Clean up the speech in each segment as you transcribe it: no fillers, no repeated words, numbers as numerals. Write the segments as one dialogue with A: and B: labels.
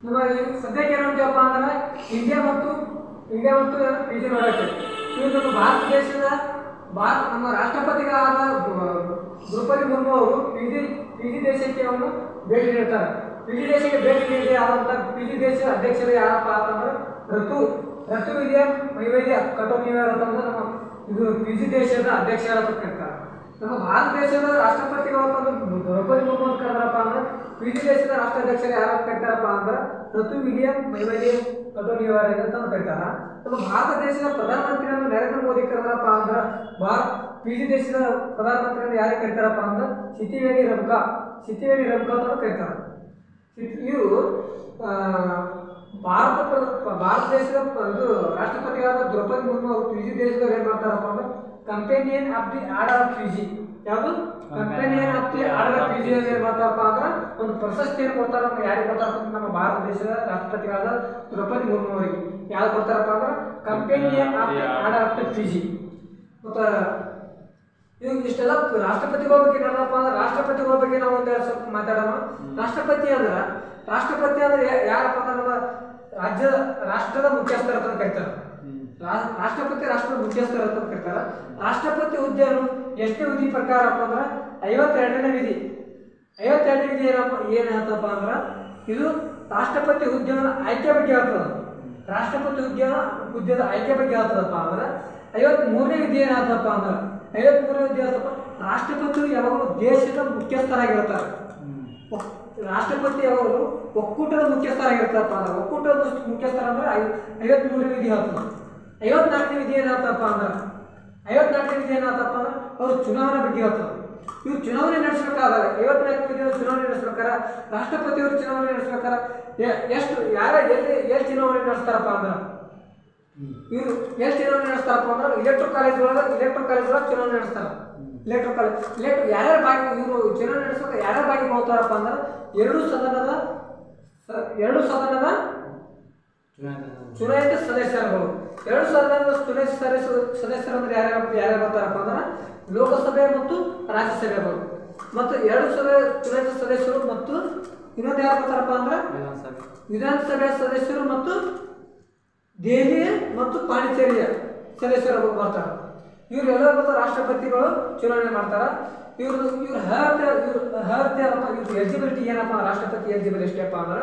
A: ನಮ್ಮ ಸದ್ಯಕ್ಕೆ ಏನು ನೋಡ್ತೀವಪ್ಪ ಅಂದ್ರೆ ಇಂಡಿಯಾ ಮತ್ತು ಪಿಜಿ ನೋಡಕ್ಕೆ ಇವರು ನಮ್ಮ ಭಾರತ ದೇಶದ ನಮ್ಮ ರಾಷ್ಟ್ರಪತಿಗಳಾದ ದ್ರೌಪದಿ ಮುರ್ಮು ಅವರು ಪಿಜಿ ದೇಶಕ್ಕೆ ಅವರು ಭೇಟಿ ನೀಡ್ತಾರೆ. ಪಿಜಿ ದೇಶಕ್ಕೆ ಭೇಟಿ ನೀಡಿ ಆದಂಥ ಪಿಜಿ ದೇಶದ ಅಧ್ಯಕ್ಷರು ಯಾರಪ್ಪ ಅಂತಂದ್ರೆ ಋತು ಮೈವೇದ್ಯ ಕಟೋನಿಯರ್ ಅಂತಂದ್ರೆ ನಮ್ಮ ಇದು ಪಿಜಿ ದೇಶದ ಅಧ್ಯಕ್ಷರ ಅಂತ ಕರೀತಾರೆ. ನಮ್ಮ ಭಾರತ ದೇಶದ ರಾಷ್ಟ್ರಪತಿಗಳು ಅಂತಂದ್ರೆ ದ್ರೌಪದಿ ಮುರ್ಮು ಅಂತ ಕರೆದ್ರಪ್ಪ ಅಂದ್ರೆ ಪಿಜಿ ದೇಶದ ರಾಷ್ಟ್ರಾಧ್ಯಕ್ಷರು ಯಾರು ಕರೀತಾರಪ್ಪ ಅಂದ್ರೆ ಋತು ಮೈವೇದ್ಯ ಕಟೋನಿಯರ್ ಅಂತ ಕರೀತಾರ. ನಮ್ಮ ಭಾರತ ದೇಶದ ಪ್ರಧಾನಮಂತ್ರಿಯನ್ನು ನರೇಂದ್ರ ಮೋದಿ ಕರೆದ್ರಪ್ಪ ಅಂದ್ರೆ ಪಿಜಿ ದೇಶದ ಪ್ರಧಾನಮಂತ್ರಿಯನ್ನು ಯಾರು ಕರೀತಾರಪ್ಪ ಅಂದ್ರೆ ಸಿತಿವೇಣಿ ರಮ್ಕಾ ಅಂತ ಕರೀತಾರೆ. ಇವರು ಭಾರತ ದೇಶದ ಇದು ರಾಷ್ಟ್ರಪತಿಯಾದ ದ್ರೌಪದಿ ಮುರ್ಮು ಅವರು ಪಿಜಿ ದೇಶದವ್ರು ಏನು ಮಾಡ್ತಾರಪ್ಪ ಅಂದ್ರೆ companion of the order of PG ಯಾವುದು companion of the order of PG ಏನು ಮಾಡ್ತಾರಪ್ಪ ಅಂದ್ರೆ ಒಂದು ಪ್ರಶಸ್ತಿಯನ್ನು ಕೊಡ್ತಾರೆ. ಯಾರಿಗೆ ಕೊಡ್ತಾರಪ್ಪ ನಮ್ಮ ಭಾರತ ದೇಶದ ರಾಷ್ಟ್ರಪತಿಯಾದ ದ್ರೌಪದಿ ಮುರ್ಮು ಅವರಿಗೆ ಯಾರು ಕೊಡ್ತಾರಪ್ಪ ಅಂದ್ರೆ companion of the order of the PG. ಮತ್ತು ಇವಾಗ ಇಷ್ಟೆಲ್ಲ ರಾಷ್ಟ್ರಪತಿಗಳ ಬಗ್ಗೆ ಏನಪ್ಪ ಅಂದ್ರೆ ರಾಷ್ಟ್ರಪತಿಗಳ ಬಗ್ಗೆ ನಾವು ಒಂದೆರಡು ಸ್ವಲ್ಪ ಮಾತಾಡೋಣ. ರಾಷ್ಟ್ರಪತಿ ಅಂದ್ರೆ ಯಾರಪ್ಪ ಅಂದ್ರೆ ನಮ್ಮ ರಾಷ್ಟ್ರದ ಮುಖ್ಯಸ್ಥರ ಅಂತ ಕರೀತಾರೆ. ರಾಷ್ಟ್ರದ ಮುಖ್ಯಸ್ಥರ ಅಂತ ಕರೀತಾರೆ. ರಾಷ್ಟ್ರಪತಿ ಹುದ್ದೆಯನ್ನು ಎಷ್ಟನೇ ವಿಧಿ ಪ್ರಕಾರಪ್ಪ ಅಂದ್ರೆ 52ನೇ ವಿಧಿ. 52ನೇ ವಿಧಿ ಏನು ಹೇಳ್ತಪ್ಪ ಅಂದ್ರೆ ಇದು ರಾಷ್ಟ್ರಪತಿ ಹುದ್ದೆಯನ್ನು ಆಯ್ಕೆ ಬಗ್ಗೆ ಹೇಳ್ತದೆ. ರಾಷ್ಟ್ರಪತಿ ಹುದ್ದೆದ ಆಯ್ಕೆ ಬಗ್ಗೆ ಹೇಳ್ತದಪ್ಪ ಅಂದ್ರೆ 53ನೇ ವಿಧಿ ಏನು ಹೇಳ್ತಪ್ಪ ಅಂದ್ರೆ 53ನೇ ವಿಧಿ ಹೇಳ್ತಪ್ಪ ರಾಷ್ಟ್ರಪತಿಯು ಯಾವಾಗಲೂ ದೇಶದ ಮುಖ್ಯಸ್ಥರಾಗಿರ್ತಾರೆ. ರಾಷ್ಟ್ರಪತಿ ಯಾವಾಗಲೂ ಒಕ್ಕೂಟದ ಮುಖ್ಯಸ್ಥರಾಗಿರ್ತಾರಪ್ಪ ಅಂದ್ರೆ ಒಕ್ಕೂಟದ ಮುಖ್ಯಸ್ಥರ ಅಂದ್ರೆ 53ನೇ ವಿಧಿ ಹೇಳ್ತದೆ. 54ನೇ ವಿಧಿ ಏನಾಗ್ತಪ್ಪ ಅಂದ್ರೆ ಅವರು ಚುನಾವಣೆ ಬಗ್ಗೆ ಹೇಳ್ತಾರೆ. ಇವ್ರು ಚುನಾವಣೆ ನಡೆಸಬೇಕಾದಾಗ 54ನೇ ವಿಧಿಯ ಚುನಾವಣೆ ನಡೆಸ್ಬೇಕಾರ ರಾಷ್ಟ್ರಪತಿಯವರು ಚುನಾವಣೆ ನಡೆಸ್ಬೇಕಾರ ಎಲ್ಲಿ ಚುನಾವಣೆ ನಡೆಸ್ತಾರಪ್ಪ ಅಂದ್ರೆ ಇವರು ಎಲ್ಲಿ ಚುನಾವಣೆ ನಡೆಸ್ತಾರಪ್ಪ ಅಂದ್ರೆ ಇಲೆಕ್ಟ್ರಿಕ್ ಕಾಲೇಜ್ ಒಳಗೆ ಚುನಾವಣೆ ನಡೆಸ್ತಾರೆ. ಯಾರ್ಯಾರು ಭಾಗಿ ಇವರು ಚುನಾವಣೆ ನಡೆಸುವಾಗ ಯಾರ್ಯಾರು ಭಾಗಿ ಮಾಡ್ತಾರಪ್ಪ ಅಂದ್ರೆ ಎರಡು ಸದನದ ಚುನಾಯಿತ ಸದಸ್ಯರುಗಳು. ಎರಡು ಸದನದ ಚುನಾಯಿತ ಸದಸ್ಯರು ಅಂದ್ರೆ ಯಾರ್ಯಾರು ಬರ್ತಾರಪ್ಪ ಅಂದ್ರೆ ಲೋಕಸಭೆ ಮತ್ತು ರಾಜ್ಯಸಭೆಗಳು. ಮತ್ತು ಎರಡು ಚುನಾಯಿತ ಸದಸ್ಯರು ಮತ್ತು ಇನ್ನೊಂದು ಯಾರು ಬರ್ತಾರಪ್ಪ ಅಂದ್ರೆ ವಿಧಾನಸಭೆ ಸದಸ್ಯರು ಮತ್ತು ದೆಹಲಿ ಮತ್ತು ಪಾಂಡಿಚೇರಿಯ ಸದಸ್ಯರು ಬರ್ತಾರೆ. ಇವರೆಲ್ಲ ಬಂದು ರಾಷ್ಟ್ರಪತಿಗಳು ಚುನಾವಣೆ ಮಾಡ್ತಾರೆ. ಇವ್ರ ಎಲಿಜಿಬಿಲಿಟಿ ಏನಪ್ಪ ರಾಷ್ಟ್ರಪತಿ ಎಲಿಜಿಬಲ್ ಎಷ್ಟಪ್ಪ ಅಂದ್ರೆ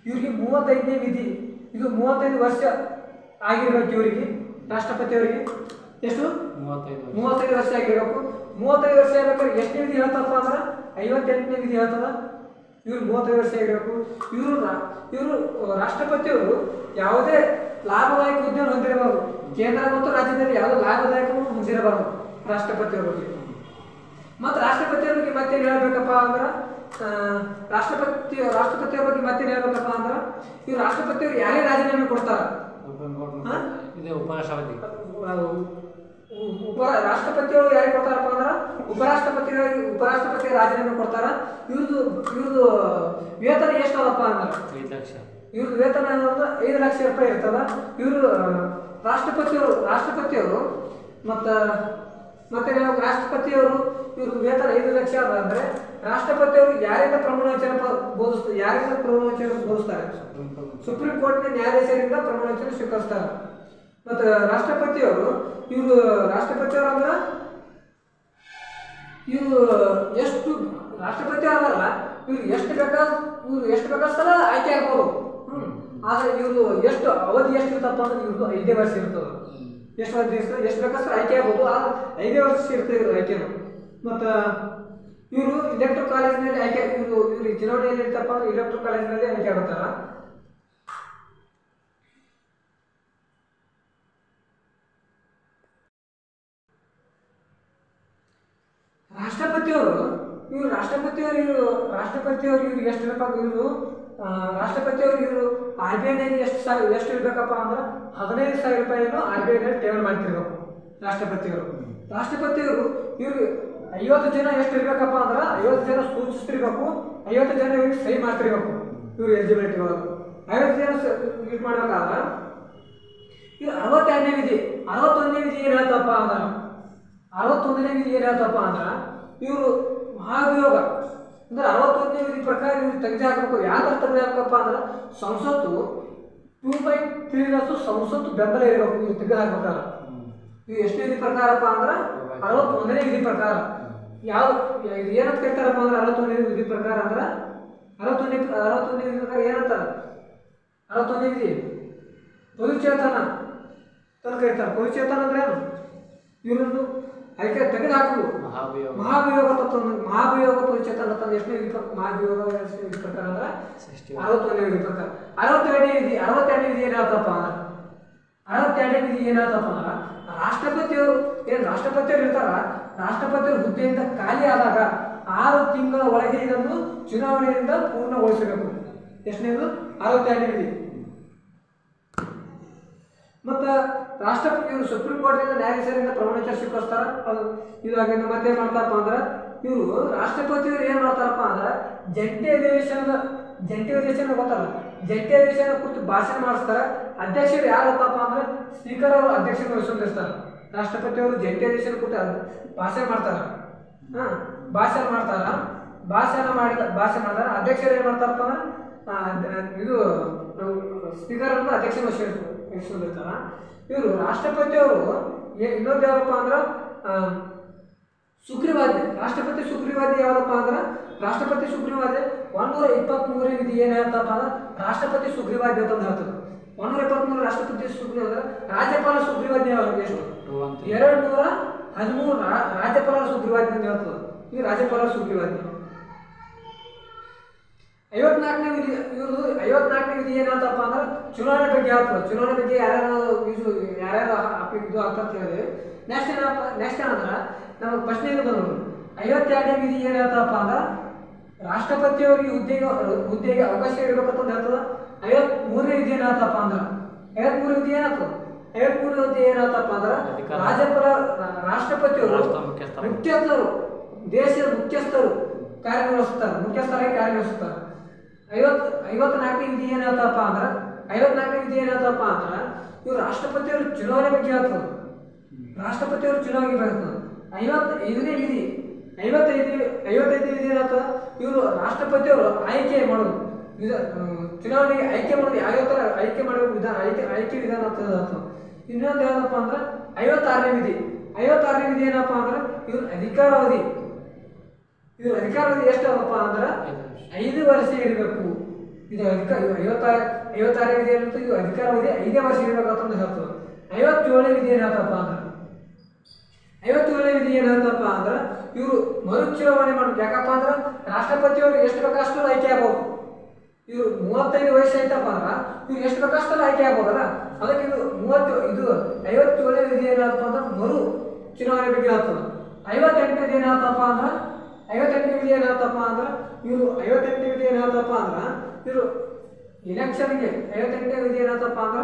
A: ಇವ್ರಿಗೆ 35ನೇ ವಿಧಿ. ಇದು 35 ವರ್ಷ ಆಗಿರ್ಬೇಕು ಇವರಿಗೆ ರಾಷ್ಟ್ರಪತಿಯವರಿಗೆ. ಎಷ್ಟು 35 ವರ್ಷ ಆಗಿರ್ಬೇಕು. 35 ವರ್ಷ ಆಗ್ಬೇಕಾದ್ರೆ ಎಷ್ಟನೇ ವಿಧಿ ಹೇಳ್ತಪ್ಪ ಅಂದ್ರೆ 58ನೇ ವಿಧಿ ಹೇಳ್ತದ. ಇವ್ರು 35 ವರ್ಷ ಆಗಿರ್ಬೇಕು. ಇವರು ರಾಷ್ಟ್ರಪತಿಯವರು ಯಾವುದೇ ಲಾಭದಾಯಕ ಹುದ್ದೆಯನ್ನು ಹೊಂದಿರಬಾರದು. ಕೇಂದ್ರ ಮತ್ತು ರಾಜ್ಯದಲ್ಲಿ ಯಾವುದೇ ಲಾಭದಾಯಕವನ್ನು ಹೊಂದಿರಬಾರದು ರಾಷ್ಟ್ರಪತಿಯವ್ರ ಬಗ್ಗೆ. ಮತ್ತು ರಾಷ್ಟ್ರಪತಿಯವ್ರ ಬಗ್ಗೆ ಮತ್ತೇನು ಹೇಳ್ಬೇಕಪ್ಪ ಅಂದ್ರೆ ರಾಷ್ಟ್ರಪತಿಯವ್ರ ಬಗ್ಗೆ ಮತ್ತೇನು ಹೇಳ್ಬೇಕಪ್ಪ ಅಂದ್ರೆ ಇವ್ರು ರಾಷ್ಟ್ರಪತಿಯವರು ಯಾರೇ ರಾಜೀನಾಮೆ ಕೊಡ್ತಾರ ರಾಷ್ಟ್ರಪತಿಯವರು ಯಾರಿಗೆ ಕೊಡ್ತಾರಪ್ಪ ಅಂದ್ರೆ ಉಪರಾಷ್ಟ್ರಪತಿ ರಾಜೀನಾಮೆ ಕೊಡ್ತಾರ. ಇವ್ರದ್ದು ವೇತನ ಎಷ್ಟು ಅದಪ್ಪ ಅಂದ್ರೆ 5 ಲಕ್ಷ. ಇವ್ರದ್ದು ವೇತನ ಅಂದ್ರೆ 5 ಲಕ್ಷ ರೂಪಾಯಿ ಇರ್ತದ. ಇವರು ರಾಷ್ಟ್ರಪತಿಯವರು ಮತ್ತೆ ರಾಷ್ಟ್ರಪತಿಯವರು ಇವ್ರದ್ದು ವೇತನ 5 ಲಕ್ಷ ಅದ ಅಂದ್ರೆ ರಾಷ್ಟ್ರಪತಿಯವರು ಯಾರಿಂದ ಪ್ರಮಾಣವಚನ ಬೋಧಿಸ್ತಾರೆ ಸುಪ್ರೀಂ ಕೋರ್ಟ್ನ ನ್ಯಾಯಾಧೀಶರಿಂದ ಪ್ರಮಾಣವಚನ ಸ್ವೀಕರಿಸ್ತಾರೆ. ಮತ್ತು ರಾಷ್ಟ್ರಪತಿಯವರು ಅಂದ್ರೆ ಇವರು ಎಷ್ಟು ರಾಷ್ಟ್ರಪತಿಯವರಲ್ಲ ಇವ್ರು ಎಷ್ಟು ಬೇಕಾದ ಸಲ ಆಯ್ಕೆ ಆಗ್ಬೋದು. ಆದರೆ ಇವರು ಎಷ್ಟು ಅವಧಿ ಎಷ್ಟು ಇರ್ತಪ್ಪ ಅಂದ್ರೆ ಇವ್ರದ್ದು 5 ವರ್ಷ ಇರ್ತದೆ. ಎಷ್ಟು ಬೇಕಾದ್ರೆ ಆಯ್ಕೆ ಆಗ್ಬೋದು. ಆದ್ರೆ 5 ವರ್ಷ ಇರ್ತದೆ ಇವರು ಆಯ್ಕೆನು. ಮತ್ತು ಇವರು ಇಲೆಕ್ಟ್ರಿಕ್ ಕಾಲೇಜಿನಲ್ಲಿ ಆಯ್ಕೆ ಇವರು ಚುನಾವಣೆಯಲ್ಲಿ ಇರ್ತಪ್ಪ ಅಂದ್ರೆ ಇಲೆಕ್ಟ್ರಿಕ್ ಕಾಲೇಜಿನಲ್ಲಿ ಆಯ್ಕೆ ಆಗುತ್ತಾರ. ರಾಷ್ಟ್ರಪತಿಯವರು ಇವ್ರಿಗೆ ಎಷ್ಟು ಬೇಕಪ್ಪ ರಾಷ್ಟ್ರಪತಿಯವರು RBIನಲ್ಲಿ ಎಷ್ಟು ಇರಬೇಕಪ್ಪ ಅಂದ್ರೆ 15,000 ರೂಪಾಯಿಯನ್ನು RBIನಲ್ಲಿ ಠೇವಣಿ ಮಾಡ್ತಿರ್ಬೇಕು ರಾಷ್ಟ್ರಪತಿಯವರು ಇವ್ರು 50 ಜನ ಎಷ್ಟು ಇರಬೇಕಪ್ಪ ಅಂದ್ರೆ 50 ಜನ ಸೂಚಿಸ್ತಿರ್ಬೇಕು. 50 ಜನ ಇವ್ರಿಗೆ ಸಹಿ ಮಾಡ್ತಿರ್ಬೇಕು. ಇವ್ರು ಎಲಿಜಿಬಿಲಿಟಿ ಒಳಗೆ 50 ಜನ ಯೂಸ್ ಮಾಡ್ಬೇಕಾದ್ರೆ ಇವ್ರು 61ನೇ ವಿಧಿ ಏನು ಹೇಳ್ತಪ್ಪ ಅಂದ್ರೆ ಇವರು ಅಂದ್ರೆ 61ನೇ ವಿಧಿ ಪ್ರಕಾರ ಇವ್ರು ತೆಗೆದು ಹಾಕಬೇಕು. ಯಾಕೆ ತೆಗೆದು ಹಾಕಬೇಕಪ್ಪ ಅಂದ್ರೆ ಸಂಸತ್ತು 2/3 ಸಂಸತ್ತು ಬೆಂಬಲ ಇರಬೇಕು. ಇವ್ರು ತೆಗೆದು ಹಾಕ್ಬೇಕಾದ್ರೆ ಇವು ಎಷ್ಟನೇ ವಿಧಿ ಪ್ರಕಾರಪ್ಪ ಅಂದ್ರೆ 61ನೇ ವಿಧಿ ಪ್ರಕಾರ. ಯಾವ ಇದು ಏನಂತ ಕೇಳ್ತಾರಪ್ಪ ಅಂದ್ರೆ 61ನೇ ವಿಧಿ ಪ್ರಕಾರ ಅಂದ್ರೆ 61ನೇ ವಿಧಿ ಪ್ರಕಾರ ಏನಂತಾರ? 61ನೇ ವಿಧಿ ಪವಿಚೇತನ ಅಂತ ಕರೀತಾರೆ. ಪವಿಚೇತನ ಅಂದ್ರೆ ಏನು? ಇವರನ್ನು ಅದಕ್ಕೆ ತೆಗೆದು ಹಾಕುದು ಮಹಾಭಿಯೋಗ ತತ್ವ. ಮಹಾಭಿಯೋಗ ಪರಿಚೇತನ ತಂದು ಎಷ್ಟನೇ ವಿಧಿ ಮಹಾಭಿಯೋಗ ವಿಧಿ ಪ್ರಕಾರ ಅಂದ್ರೆ 61ನೇ ವಿಧಿ ಪ್ರಕಾರ. 62ನೇ ವಿಧಿ ಏನಾಗ್ತಪ್ಪ ಅಂದ್ರೆ 62ನೇ ವಿಧಿ ಏನಾಗ್ತಪ್ಪ ಅಂದ್ರೆ ರಾಷ್ಟ್ರಪತಿಯವರು ರಾಷ್ಟ್ರಪತಿಯವರು ಇರ್ತಾರ, ರಾಷ್ಟ್ರಪತಿಯವರು ಹುದ್ದೆಯಿಂದ ಖಾಲಿ ಆದಾಗ 6 ತಿಂಗಳ ಒಳಗೆ ಇದನ್ನು ಚುನಾವಣೆಯಿಂದ ಪೂರ್ಣಗೊಳಿಸಬೇಕು. ಎಷ್ಟನೇದು? 62ನೇ ವಿಧಿ. ಮತ್ತು ರಾಷ್ಟ್ರಪತಿಯವರು ಸುಪ್ರೀಂ ಕೋರ್ಟ್ನಿಂದ ನ್ಯಾಯಾಧೀಶರಿಂದ ಪ್ರಮಾಣವಚನ ಸ್ವೀಕರಿಸ್ತಾರ. ಅದು ಇದಾಗಿಂದ ಮತ್ತೆ ಏನು ಮಾಡ್ತಾರಪ್ಪ ಅಂದ್ರೆ ಇವರು ರಾಷ್ಟ್ರಪತಿಯವರು ಏನು ಮಾಡ್ತಾರಪ್ಪ ಅಂದ್ರೆ ಜಂಟಿ ಅಧಿವೇಶನ ಗೊತ್ತಲ್ಲ, ಜಂಟಿ ಅಧಿವೇಶನ ಕುರಿತು ಭಾಷಣ ಮಾಡಿಸ್ತಾರೆ. ಅಧ್ಯಕ್ಷರು ಯಾರು ಗೊತ್ತಪ್ಪ ಅಂದ್ರೆ ಸ್ಪೀಕರ್ ಅವರು ಅಧ್ಯಕ್ಷರು ವಹಿಸ್ಕೊಂಡಿರ್ತಾರೆ. ರಾಷ್ಟ್ರಪತಿಯವರು ಜಂಟಿ ಅಧಿವೇಶನ ಕುರಿತು ಭಾಷಣ ಮಾಡ್ತಾರೆ. ಭಾಷಣ ಮಾಡಿದ ಅಧ್ಯಕ್ಷರು ಏನು ಮಾಡ್ತಾರಪ್ಪ ಅಂದ್ರೆ ಇದು ಸ್ಪೀಕರ್ ಅಂತ ಅಧ್ಯಕ್ಷ ವಹಿಸ್ಕೊಂಡಿರ್ತಾರ. ಇವರು ರಾಷ್ಟ್ರಪತಿಯವರು ಇನ್ನೊಂದು ಯಾವಪ್ಪ ಅಂದ್ರೆ ಸುಗ್ರೀವಾಜ್ಞೆ. ರಾಷ್ಟ್ರಪತಿ ಸುಗ್ರೀವಾಜ್ಞೆ ಯಾವ್ದಪ್ಪ ಅಂದ್ರೆ ರಾಷ್ಟ್ರಪತಿ ಸುಗ್ರೀವಾಜ್ಞೆ 123ನೇ ವಿಧಿ ಏನು ಹೇಳ್ತಪ್ಪ ಅಂದ್ರೆ ರಾಷ್ಟ್ರಪತಿ ಸುಗ್ರೀವಾಜ್ಞೆ ಅಂತ ಹೇಳ್ತದೆ. 123 ರಾಷ್ಟ್ರಪತಿ ಸುಗ್ರೀವಾಜ್ಞೆ. ರಾಜ್ಯಪಾಲ ಸುಗ್ರೀವಾಜ್ಞೆ ಎಷ್ಟು? 213 ರಾಜ್ಯಪಾಲರ ಸುಗ್ರೀವಾಜ್ಞೆ ಅಂತ ಹೇಳ್ತದೆ. ಇದು ರಾಜ್ಯಪಾಲರ ಸುಗ್ರೀವಾಜ್ಞೆ. 54ನೇ ವಿಧಿ ಇವ್ರದ್ದು 54ನೇ ವಿಧಿ ಏನಂತಪ್ಪ ಅಂದ್ರೆ ಚುನಾವಣೆ ಬಗ್ಗೆ ಹೇಳ್ತದೆ. ಚುನಾವಣೆ ಬಗ್ಗೆ ಯಾರ್ಯಾರು ಇದು ಆಗ್ತಂತ ಹೇಳಿದ್ವಿ. ನೆಕ್ಸ್ಟ್ ಏನಂದ್ರೆ ನಮಗೆ ಪ್ರಶ್ನೆ ಏನು ಬಂದ್ರು 52ನೇ ವಿಧಿ ಏನು ಹೇಳ್ತಪ್ಪ ಅಂದ್ರೆ ರಾಷ್ಟ್ರಪತಿಯವರಿಗೆ ಹುದ್ದೆಗೆ ಅವಕಾಶ ಇರಬೇಕಂತ ಹೇಳ್ತದೆ. 53ನೇ ವಿಧಿ ಏನಾಗ್ತಪ್ಪ ಅಂದ್ರೆ 53 ವಿಧಿ ಏನಾಗ್ತದೆ? 53 ವಿಧಿ ಏನಾಗ್ತಪ್ಪ ಅಂದ್ರೆ ರಾಷ್ಟ್ರಪತಿಯವರು ಮುಖ್ಯಸ್ಥರು, ದೇಶದ ಮುಖ್ಯಸ್ಥರಾಗಿ ಕಾರ್ಯನಿರ್ವಹಿಸ್ತಾರೆ. 54ನೇ ವಿಧಿ ಏನಾಗ್ತಪ್ಪ ಅಂದ್ರೆ ಇವರು ರಾಷ್ಟ್ರಪತಿಯವರು ಚುನಾವಣೆ ಬಗ್ಗೆ ಹೇಳ್ತದೆ. ರಾಷ್ಟ್ರಪತಿಯವರು ಚುನಾವಣೆ ಬರ್ತದೆ. 55ನೇ ವಿಧಿ 55ನೇ ವಿಧಿ ಏನಾಗ್ತದೆ? ಇವರು ರಾಷ್ಟ್ರಪತಿಯವರು ಆಯ್ಕೆ ಮಾಡೋದು, ಚುನಾವಣೆಗೆ ಆಯ್ಕೆ ಮಾಡೋದು ಯಾವ ಥರ ಆಯ್ಕೆ ಮಾಡುವ ವಿಧಾನ, ಆಯ್ಕೆ ವಿಧಾನ ಅಂತ ಹೇಳ್ತದೆ. ಇನ್ನೊಂದು ಯಾವುದಪ್ಪ ಅಂದ್ರೆ 56ನೇ ವಿಧಿ ಏನಪ್ಪ ಅಂದ್ರೆ ಇವ್ರ ಅಧಿಕಾರಾವಧಿ ಎಷ್ಟಪ್ಪ ಅಂದ್ರೆ 5 ವರ್ಷ ಇರಬೇಕು. ಇದು 56ನೇ ವಿಧಿ ಏನಂತ ಇವು ಅಧಿಕಾರಾವಧಿ 5 ವರ್ಷ ಇರಬೇಕಂತ ಹೇಳ್ತದೆ. 57ನೇ ವಿಧಿ ಏನಾಗ್ತಪ್ಪ ಅಂದ್ರೆ ಇವರು ಮರುಚುನಾವಣೆ ಮಾಡ್ಬೇಕು. ಯಾಕಪ್ಪ ಅಂದ್ರೆ ರಾಷ್ಟ್ರಪತಿಯವರು ಎಷ್ಟು ಬೇಕಷ್ಟು ಆಯ್ಕೆ ಆಗ್ಬೋದು. ಇವರು 35 ವಯಸ್ಸು ಐತಪ್ಪ ಅಂದ್ರೆ ಇವ್ರು ಎಷ್ಟು ಬೇಕಷ್ಟಲ್ಲ ಆಯ್ಕೆ ಆಗ್ಬೋದಲ್ಲ. ಅದಕ್ಕೆ ಇದು 57ನೇ ವಿಧಿ ಏನಾಗ್ತಪ್ಪ ಅಂದ್ರೆ ಮರು ಚುನಾವಣೆ ಬಗ್ಗೆ ಆಗ್ತದೆ. 58ನೇ ವಿಧಿ ಏನಾಗ್ತಪ್ಪ ಅಂದ್ರೆ ಇವರು ಎಲೆಕ್ಷನ್ಗೆ 58ನೇ ವಿಧಿ ಏನಾಗ್ತಪ್ಪ ಅಂದ್ರೆ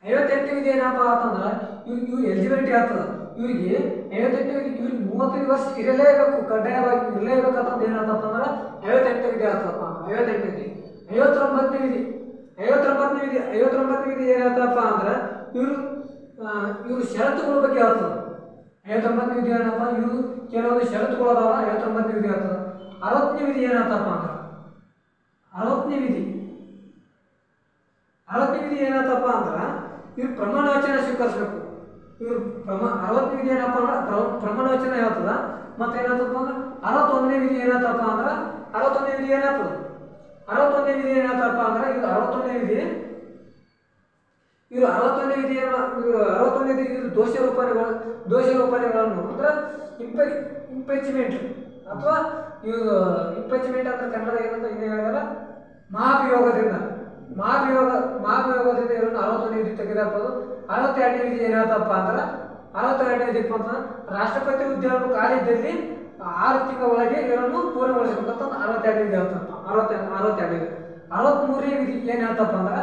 A: 58ನೇ ವಿಧಿ ಏನಪ್ಪ ಅಂತಂದ್ರೆ ಇವ್ರು ಎಲಿಜಿಬಿಲಿಟಿ ಆಗ್ತದೆ. ಇವರಿಗೆ 58ನೇ ವಿಧಿ ಇವ್ರಿಗೆ 35 ವರ್ಷ ಇರಲೇಬೇಕು, ಕಡ್ಡಾಯವಾಗಿ ಇರಲೇಬೇಕಂತಂದು ಏನಾಗ್ತಪ್ಪ ಅಂದ್ರೆ 58ನೇ ವಿಧಿ ಆಗ್ತಪ್ಪ. 58ನೇ ವಿಧಿ 59ನೇ ವಿಧಿ ಏನಾಗ್ತಪ್ಪ ಅಂದ್ರೆ ಇವರು ಷರತ್ತುಗಳ ಬಗ್ಗೆ ಆಗ್ತದೆ. 59ನೇ ವಿಧಿ ಏನಪ್ಪ ಇವರು ಕೆಲವೊಂದು ಷರತ್ತುಗಳು ಅದಾವ. 59ನೇ ವಿಧಿ ಆಗ್ತದೆ. 60ನೇ ವಿಧಿ ಏನಾಗ್ತಪ್ಪ ಅಂದ್ರೆ 60ನೇ ವಿಧಿ ಏನಾಗ್ತಪ್ಪ ಅಂದ್ರೆ ಇವ್ರು ಪ್ರಮಾಣ ವಚನ ಸ್ವೀಕರಿಸಬೇಕು. ಇವ್ರು 60ನೇ ವಿಧಿ ಏನಪ್ಪ ಅಂದ್ರೆ ಪ್ರಮಾಣ ವಚನ ಹೇಳ್ತದ. ಮತ್ತೆ ಏನಾಗ್ತಪ್ಪ ಅಂದ್ರೆ 61ನೇ ವಿಧಿ ಏನಾಗ್ತಪ್ಪ ಅಂದ್ರೆ 61ನೇ ವಿಧಿ ಏನಾಗ್ತದೆ? 61ನೇ ವಿಧಿ ಏನಾಗ್ತಪ್ಪ ಅಂದ್ರೆ ಇದು 61ನೇ ವಿಧಿ ಇದು ದೋಷಾರೋಪಣೆಗಳನ್ನು ಅಂದ್ರೆ ಇಂಪೀಚ್ಮೆಂಟ್ ಅಥವಾ ಇವರು ಇಂಪೀಚ್ಮೆಂಟ್ ಅಂದ್ರೆ ಕನ್ನಡ ಏನಂತ ಇನ್ನೇ ಹೇಳಿದಲ್ಲ ಮಹಾಭಿಯೋಗದಿಂದ ಇವರನ್ನು 61ನೇ ವಿಧಿ ತೆಗೆದಾಕೋದು. 62ನೇ ವಿಧಿ ಏನಾಗ್ತಪ್ಪ ಅಂದ್ರೆ 62ನೇ ವಿಧಿ ಅಂತಂದ್ರೆ ರಾಷ್ಟ್ರಪತಿ ಹುದ್ದೆಯನ್ನು ಖಾಲಿದ್ದಲ್ಲಿ 6 ತಿಂಗಳ ಒಳಗೆ ಇವರನ್ನು ಪೂರ್ಣಗೊಳಿಸಬೇಕಂತ 62ನೇ ವಿಧಿ ಹೇಳ್ತಪ್ಪ. 63ನೇ ವಿಧಿ ಏನು ಹೇಳ್ತಪ್ಪ ಅಂದ್ರೆ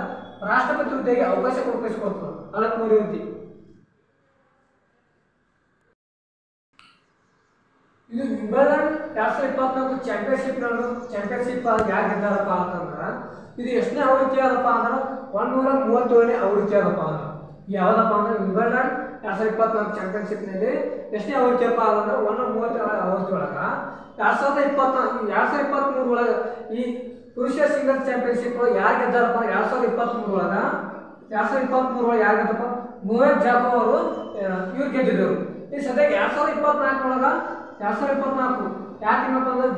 A: ರಾಷ್ಟ್ರಪತಿ ಹುದ್ದೆಗೆ ಅವಕಾಶ ಕೊಡ್ತದೆ. 63ನೇ ವಿಧಿ ಇದು ವಿಂಬಲ್ಡನ್ 2024 ಚಾಂಪಿಯನ್ಶಿಪ್ ಯಾಕೆ ಗೆದ್ದಾರಪ್ಪ ಅಂತಂದ್ರೆ ಇದು ಎಷ್ಟನೇ ಆವೃತ್ತಿ ಆದಪ್ಪ ಅಂದ್ರೆ 137ನೇ ಆವೃತ್ತಿ ಆದಪ್ಪ ಅಂದ್ರೆ ಯಾವ್ದಪ್ಪ ಅಂದ್ರೆ ವಿಂಬಲ್ಡನ್ 2024 ಚಾಂಪಿಯನ್ಶಿಪ್ನಲ್ಲಿ ಎಷ್ಟನೇ ಅವಧಿಯಪ್ಪ ಅಂದ್ರೆ 137 ಅವಧಿ ಒಳಗೆ 2023 ಒಳಗೆ ಈ ಪುರುಷ ಸಿಂಗಲ್ಸ್ ಚಾಂಪಿಯನ್ಶಿಪ್ ಯಾರು ಗೆದ್ದಾರಪ್ಪ 2023 ಒಳಗೆ 2023 ಒಳಗೆ ಯಾರು ಗೆದ್ದಪ್ಪ ನೋವಾಕ್ ಜಾಕೋವ್ ಅವರು ಇವ್ರು ಗೆದ್ದಿದ್ರು. ಈ ಸದ್ಯಕ್ಕೆ 2024 ಒಳಗೆ 2024 ಯಾವ ತಿಂಗಳಪ್ಪ ಅಂದ್ರೆ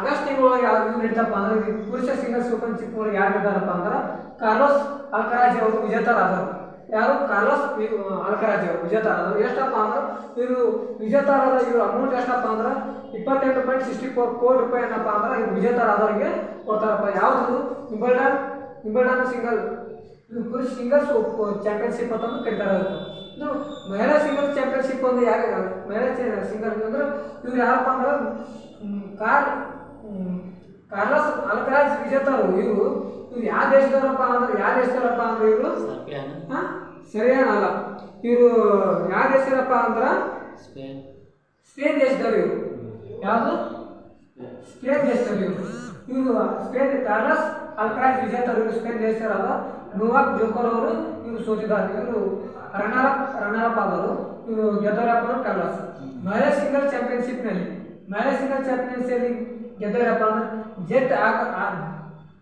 A: ಆಗಸ್ಟ್ ತಿಂಗಳೊಳಗೆ ಯಾವ್ದು ನಡೀತಪ್ಪ ಅಂದ್ರೆ ಪುರುಷ ಸಿಂಗಲ್ಸ್ ಚಾಂಪಿಯನ್ಶಿಪ್ ಒಳಗೆ ಯಾರು ಗೆದ್ದಾರಪ್ಪ ಅಂದ್ರೆ ಕಾರ್ಲೋಸ್ ಅಲ್ಕರಾಜ್ ಅವರು ವಿಜೇತರಾದರು. ಯಾರು ಕಾರ್ಲೋಸ್ ಅಲ್ಕರಾಜ್ ಅವರು ವಿಜೇತರಾದರು. ಎಷ್ಟಪ್ಪ ಅಂದ್ರೆ ಇವರು ವಿಜೇತರಾದ ಇವರು ಅಮೌಂಟ್ ಎಷ್ಟಪ್ಪ ಅಂದ್ರೆ 28.64 ಕೋಟಿ ರೂಪಾಯಿ ಏನಪ್ಪ ಅಂದ್ರೆ ಇವರು ವಿಜೇತರಾದವರಿಗೆ ಕೊಡ್ತಾರಪ್ಪ. ಯಾವುದು ವಿಂಬಲ್ಡನ್ ಸಿಂಗಲ್ ಪುರುಷ ಸಿಂಗಲ್ಸ್ ಚಾಂಪಿಯನ್ಶಿಪ್ ಅಂತಂದು ಕರೀತಾರೆ. ಇದು ಮಹಿಳಾ ಸಿಂಗಲ್ಸ್ ಚಾಂಪಿಯನ್ಶಿಪ್ ಅಂದ್ರೆ ಯಾರು ಮಹಿಳಾ ಸಿಂಗಲ್ ಅಂದ್ರೆ ಇವ್ರು ಯಾರಪ್ಪ ಅಂದ್ರೆ ಕಾರ್ಲೋಸ್ ಅಲ್ಕರಾಜ್ ವಿಜೇತರು. ಇವರು ಯಾವ ದೇಶದವರಪ್ಪ ಅಂದ್ರೆ ಇವರು ಸರಿಯಾನ ಅಲ್ಲ, ಇವರು ಯಾವ ದೇಶದಪ್ಪ ಅಂದ್ರೆ ಸ್ಪೇನ್ ದೇಶದವ್ರು. ಇವರು ಯಾವುದು ಸ್ಪೇನ್ ದೇಶದವ್ರು. ಇವರು ಸ್ಪೇನ್ ಕಾರ್ಲೋಸ್ ಅಲ್ಕರಾಜ್ ವಿಜೇತರು. ಇವರು ಸ್ಪೇನ್ ದೇಶದವರಾದ ನೋವಾಕ್ ಜೋಕೋವ್ ಅವರು ಇವರು ಸೋತಿದ್ದಾರೆ. ಇವರು ರನ್ನರ್ ಆದರು. ಇವರು ಗೆದ್ದವರಪ್ಪ ಕಾರ್ಲೋಸ್. ಮಹಿಳಾ ಸಿಂಗಲ್ ಚಾಂಪಿಯನ್ಶಿಪ್ನಲ್ಲಿ ಗೆದ್ದವರಪ್ಪ ಅಂದ್ರೆ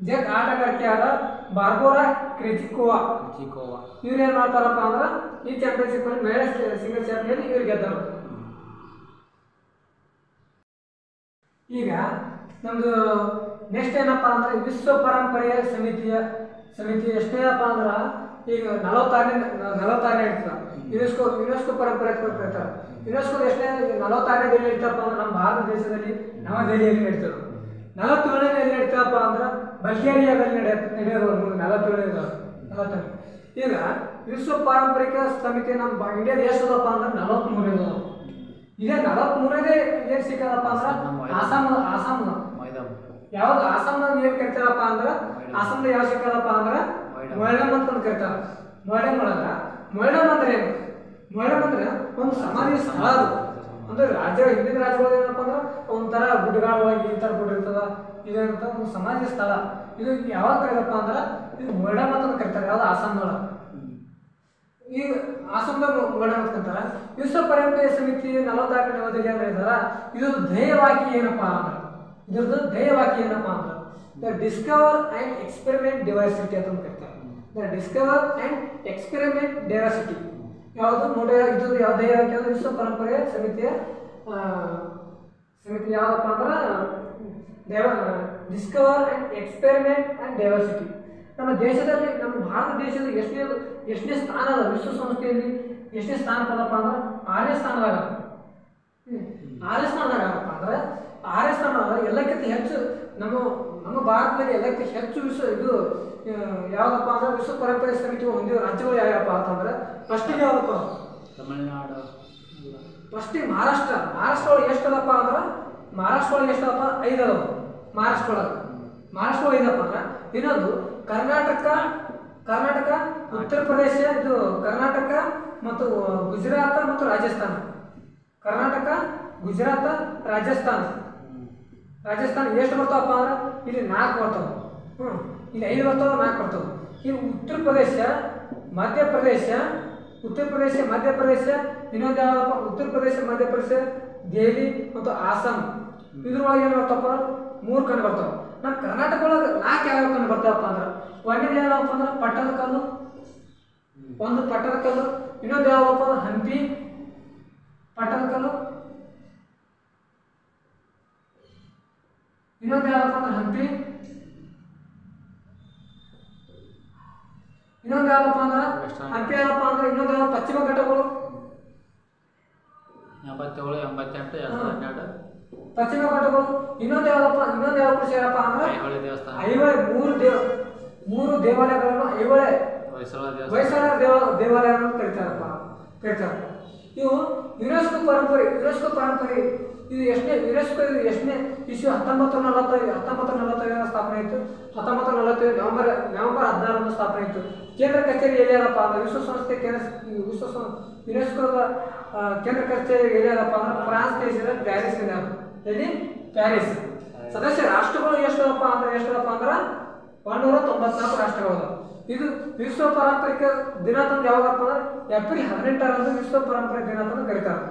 A: ಜೆಕ್ ಆಟಗಾರ್ತಿಯಾದ ಬಾರ್ಬೋರಾ ಕ್ರಿಜಿಕೋವಾ. ಇವ್ರು ಏನು ಮಾಡ್ತಾರಪ್ಪ ಅಂದ್ರೆ ಈ ಚಾಂಪಿಯನ್ಶಿಪ್ ಅಲ್ಲಿ ಮಹಿಳಾ ಸಿಂಗಲ್ ಚಾಂಪಿಯನ್ ಇವ್ರು ಗೆದ್ದರು. ಈಗ ನಮ್ದು ನೆಕ್ಸ್ಟ್ ಏನಪ್ಪಾ ಅಂದ್ರೆ ವಿಶ್ವ ಪರಂಪರೆಯ ಸಮಿತಿ ಎಷ್ಟೇನಪ್ಪ ಅಂದ್ರೆ ಈಗ 46ನೇ ಇರ್ತದೆ. ಯುನೆಸ್ಕೋ ಪರಂಪರೆ ಕರೀತಾರೆ. ಯುನೆಸ್ಕೋ ಎಷ್ಟೇ 46ನೇ ನಡೀತಪ್ಪ ಅಂದ್ರೆ ನಮ್ಮ ಭಾರತ ದೇಶದಲ್ಲಿ ನವದೆಹಲಿಯಲ್ಲಿ ನಡೀತದೆ. 47ನೇ ನಡೀತಪ್ಪ ಅಂದ್ರೆ ಬಲ್ಗೇರಿಯಾದಲ್ಲಿ ನಡೆಯೋದು 47. ಈಗ ವಿಶ್ವ ಪಾರಂಪರಿಕ ಸಮಿತಿ ನಮ್ಮ ಇಂಡಿಯಾದ ಎಷ್ಟದಪ್ಪ ಅಂದ್ರೆ 43. ಇದೇ 43ನೇ ಏನು ಸಿಕ್ಕದಪ್ಪ ಅಂದ್ರೆ ಆಸಾಮ್ ಯಾವ್ದು ಆಸಾಮ್ನಾಗ ಏನು ಕರಿತಾರಪ್ಪ ಅಂದ್ರೆ ಆಸಾಮ್ದ ಯಾವ ಸಿಕ್ಕದಪ್ಪ ಅಂದ್ರೆ ಮೊಯ್ಡಮ್ ಅಂತ ಕರಿತಾರೆ. ಮೊಯ್ಡಮ್ ಅಂದ್ರೆ ಏನು? ಮೊಯ್ಡಮ್ ಅಂದ್ರೆ ಒಂದು ಸಮಾಧಿ ಸ್ಥಳ. ಅದು ಅಂದ್ರೆ ಹಿಂದಿನ ರಾಜ್ಯಗಳು ಏನಪ್ಪ ಅಂದ್ರೆ ಒಂಥರ ಗುಡ್ಡಗಾಳವಾಗಿ ಈ ಥರ ಗುಡ್ಡ ಇರ್ತದ. ಇದಂತ ಒಂದು ಸಮಾಧಿ ಸ್ಥಳ. ಇದು ಯಾವಾಗ ಕರೀದಪ್ಪ ಅಂದ್ರೆ ಇದು ಮೊಯ್ಡಮ್ ಅಂತ ಕರಿತಾರೆ. ಯಾವ್ದು ಆಸಾಮ್ನೊಳಗೆ. ಈಗ ಆಸಾಮ್ದಾಗ ಮೊಯ್ಡಮ್ ಅಂತ ಕರೀತಾರೆ. ವಿಶ್ವ ಪರಂಪರೆ ಸಮಿತಿ 46ನೇ ನವದೆಹಲಿ ಅಂದ್ರೆ ಇದಾರ. ಇದ್ರದ್ದು ಧ್ಯೇಯವಾಕ್ಯ ಏನಪ್ಪಾ ಅಂದ್ರೆ ಡಿಸ್ಕವರ್ ಆ್ಯಂಡ್ ಎಕ್ಸ್ಪೆರಿಮೆಂಟ್ ಡೈವರ್ಸಿಟಿ ಅಂತ ಕರೀತಾರೆ. ಡಿಸ್ಕವರ್ ಆ್ಯಂಡ್ ಎಕ್ಸ್ಪೆರಿಮೆಂಟ್ ಡೈವರ್ಸಿಟಿ ಯಾವುದು ನೋಡಿ. ಇದು ಯಾವ ಧ್ಯೇಯವಾಕ್ಯ ವಿಶ್ವ ಪರಂಪರೆ ಸಮಿತಿಯ ಯಾವುದಪ್ಪ ಅಂದ್ರೆ Discover and experiment and diversity. ನಮ್ಮ ದೇಶದಲ್ಲಿ ನಮ್ಮ ಭಾರತ ದೇಶದ ಎಷ್ಟನೇ ಸ್ಥಾನ ಅದ ವಿಶ್ವಸಂಸ್ಥೆಯಲ್ಲಿ ಎಷ್ಟನೇ ಸ್ಥಾನ ಪದಪ್ಪ ಅಂದ್ರೆ 6ನೇ ಸ್ಥಾನದಾಗ. 6ನೇ ಸ್ಥಾನದಾಗಪ್ಪ ಅಂದ್ರೆ 6ನೇ ಸ್ಥಾನದಾಗ ಎಲ್ಲಕ್ಕಿಂತ ಹೆಚ್ಚು ನಮ್ಮ ಭಾರತದಲ್ಲಿ ಎಲ್ಲಕ್ಕಿಂತ ಹೆಚ್ಚು ಇದು ಯಾವುದಪ್ಪ ಅಂದ್ರೆ ವಿಶ್ವ ಪರಂಪರೆ ಸಮಿತಿ ಹೊಂದಿರೋ ರಾಜ್ಯಗಳು ಯಾವ್ಯಾವಪ್ಪ ಅಂತಂದ್ರೆ ಫಸ್ಟಿಗೆ ಯಾವ್ದಪ್ಪ
B: ತಮಿಳುನಾಡು,
A: ಫಸ್ಟಿಗೆ ಮಹಾರಾಷ್ಟ್ರ ಒಳಗೆ ಎಷ್ಟದಪ್ಪ ಅಂದ್ರೆ 5 ಅದಾವ. ಮಹಾರಾಷ್ಟ್ರ ಒಳಗೆ 5 ಅಂದ್ರೆ ಇನ್ನೊಂದು ಕರ್ನಾಟಕ, ಉತ್ತರ ಪ್ರದೇಶ, ಇದು ಕರ್ನಾಟಕ ಮತ್ತು ಗುಜರಾತ್ ಮತ್ತು ರಾಜಸ್ಥಾನ. ರಾಜಸ್ಥಾನ ಎಷ್ಟು ಬರ್ತಾವಪ್ಪ ಅಂದ್ರೆ ಇಲ್ಲಿ 4 ಬರ್ತಾವೆ. ಇಲ್ಲಿ 5 ಬರ್ತಾವೆ, 4 ಬರ್ತಾವೆ. ಇಲ್ಲಿ ಉತ್ತರ ಪ್ರದೇಶ, ಮಧ್ಯಪ್ರದೇಶ, ಇನ್ನೊಂದು ಯಾವ್ದಪ್ಪ ಉತ್ತರ ಪ್ರದೇಶ, ಮಧ್ಯಪ್ರದೇಶ, ದೆಹಲಿ ಮತ್ತು ಆಸಾಮ್. ಇದ್ರೊಳಗೆ ಏನು ಬರ್ತಾವಪ್ಪ 3 ಕಂಡು ಬರ್ತಾವೆ. ನಮ್ಮ ಕರ್ನಾಟಕ ಒಳಗೆ 4 ಯಾವ್ಯಾವ ಕಂಡು ಬರ್ತಾವಪ್ಪ ಅಂದ್ರೆ ಒಂದೇದು ಯಾವಪ್ಪ ಅಂದ್ರೆ ಪಟ್ಟದಕಲ್ಲು, ಇನ್ನೊಂದು ಯಾವಪ್ಪ ಅಂದ್ರೆ ಹಂಪಿ, ಪಟ್ಟದಕಲ್ಲು, ಇನ್ನೊಂದು ಯಾವಪ್ಪ ಅಂದ್ರೆ ಇನ್ನೊಂದು ಯಾವಪ್ಪ ಅಂದ್ರೆ ಇನ್ನೊಂದು ಯಾವ ಪಶ್ಚಿಮ ಘಟ್ಟಗಳು
B: 87, 88, 12.
A: ಪಶ್ಚಿಮ ಘಟ್ಟಗಳು. ಇನ್ನೊಂದು ಯಾವ ಸೇರಪ್ಪ ಅಂದ್ರೆ
B: ಐಹೊಳೆ ದೇವಸ್ಥಾನ.
A: ಮೂರು ದೇವಾಲಯಗಳನ್ನು ಹೊಯ್ಸಳ ದೇವಾಲಯಗಳನ್ನು ಕರೀತಾರೆ. ಇವು ಯುನೆಸ್ಕೋ ಪರಂಪರೆ ಇದು ಎಷ್ಟನೇ ಇಶ್ಯೂ 1945 ಸ್ಥಾಪನೆ ಆಯಿತು. 1945 ನವೆಂಬರ್ 16 ಸ್ಥಾಪನೆ ಆಯಿತು. ಕೇಂದ್ರ ಕಚೇರಿ ಎಲ್ಲಿಯಾದಪ್ಪ ಅಂದ್ರೆ ಯುನೆಸ್ಕೋದ ಕೇಂದ್ರ ಕಚೇರಿ ಎಲ್ಲಿಯಾದಪ್ಪ ಅಂದ್ರೆ ಫ್ರಾನ್ಸ್ ದೇಶದ ಪ್ಯಾರಿಸ್. ಪ್ಯಾರಿಸ್. ಸದಸ್ಯ ರಾಷ್ಟ್ರಗಳು ಎಷ್ಟದಪ್ಪ ಅಂದ್ರೆ 194 ರಾಷ್ಟ್ರಗಳು. ಇದು ವಿಶ್ವ ಪಾರಂಪರಿಕ ದಿನ ತಂದು ಯಾವಾಗಪ್ಪ ಅಂದ್ರೆ ಏಪ್ರಿಲ್ 18ರಂದು ವಿಶ್ವ ಪಾರಂಪರಿಕ ದಿನ ತಂದು ಕರೀತಾರೆ.